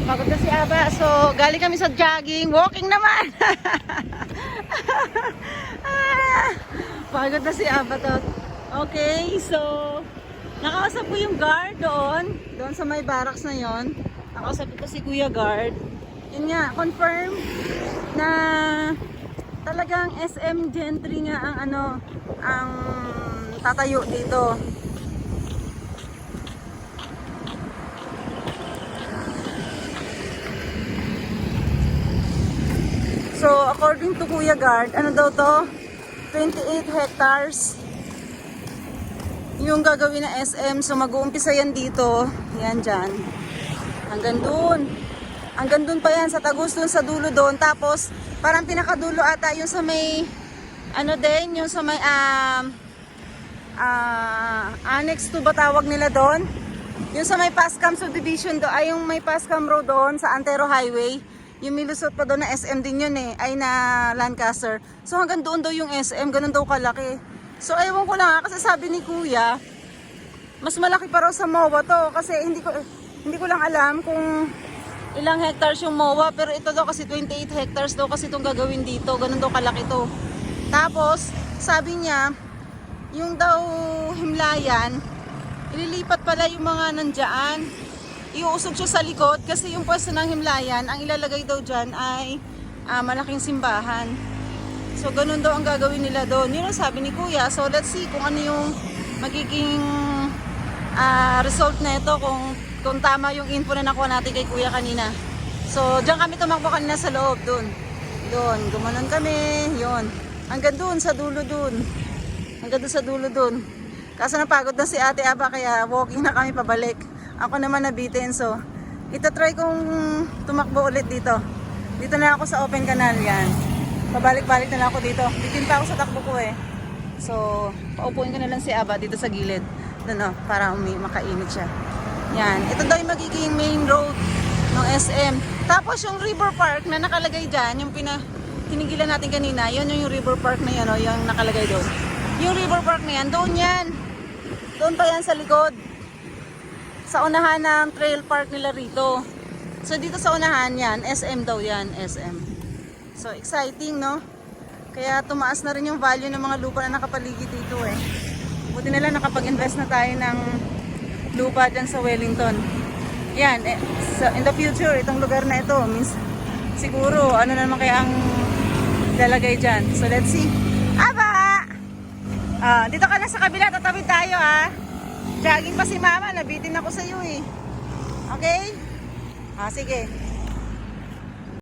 Pagod na si Aba. So, galing kami sa jogging. Walking naman. Pagod na si Aba to. Okay, so nakausap ko yung guard doon. Doon sa may barracks na yon. Nakausap ko si Kuya Guard. Yun nga, confirm na talagang SM Gentry nga ang ang tatayo dito. So, according to Kuya Guard, ano daw to? 28 hectares yung gagawin na SM. So, mag-uumpisa yan dito. Yan dyan. Hanggang dun. Hanggang dun pa yan sa Tagus, dun sa dulo dun. Tapos, parang pinakadulo ata yung sa may, ano din, yung sa may, annex to ba tawag nila doon? Yung sa may Pascam subdivision do, ay yung may Pascam road doon sa Antero Highway. Yung milusot pa doon na SM din yun eh, ay na Lancaster. So hanggang doon daw yung SM, ganun daw kalaki. So ewan ko lang kasi sabi ni Kuya, mas malaki pa raw sa MOA to. Kasi hindi ko lang alam kung ilang hectares yung MOA. Pero ito daw kasi 28 hectares daw kasi itong gagawin dito. Ganun daw kalaki to. Tapos sabi niya, yung daw himlayan, ililipat pala yung mga nandiyan. Iuusog siya sa likod kasi yung pwesto ng himlayan, ang ilalagay daw dyan ay malaking simbahan. So ganun daw ang gagawin nila doon. Yun ang sabi ni Kuya. So let's see kung ano yung magiging result na ito, kung tama yung info na nakuha natin kay Kuya kanina. So dyan kami tumakbo kanina sa loob doon. Doon, gumanon kami. Yun. Hanggang doon sa dulo doon. Hanggang doon sa dulo doon. Kaso napagod na si Ate Aba kaya walking na kami pabalik. Ako naman nabitin, so itatry kong tumakbo ulit dito. Dito na ako sa open canal, yan. Pabalik-balik na lang ako dito. Bitin pa ako sa takbo ko eh. So, paupuin ko na lang si Aba dito sa gilid. Doon para makainit siya. Yan, ito daw yung magiging main road ng SM. Tapos yung River Park na nakalagay dyan, yung tinigilan natin kanina, yun yung River Park na yan, yung nakalagay doon. Yung River Park na yan, doon yan. Doon pa yan sa likod. Sa unahan ng trail park nila rito. So dito sa unahan yan, SM daw yan, SM. So exciting, no? Kaya tumaas na rin yung value ng mga lupa na nakapaligid dito eh. Buti nila nakapag-invest na tayo ng lupa dyan sa Wellington. Yan, so in the future, itong lugar na ito, means siguro, ano naman kaya ang lalagay dyan. So let's see. Aba! Dito ka na sa kabila, tatawid tayo Jogging pa si Mama, nabitin ako sa iyo eh. Okay? Sige.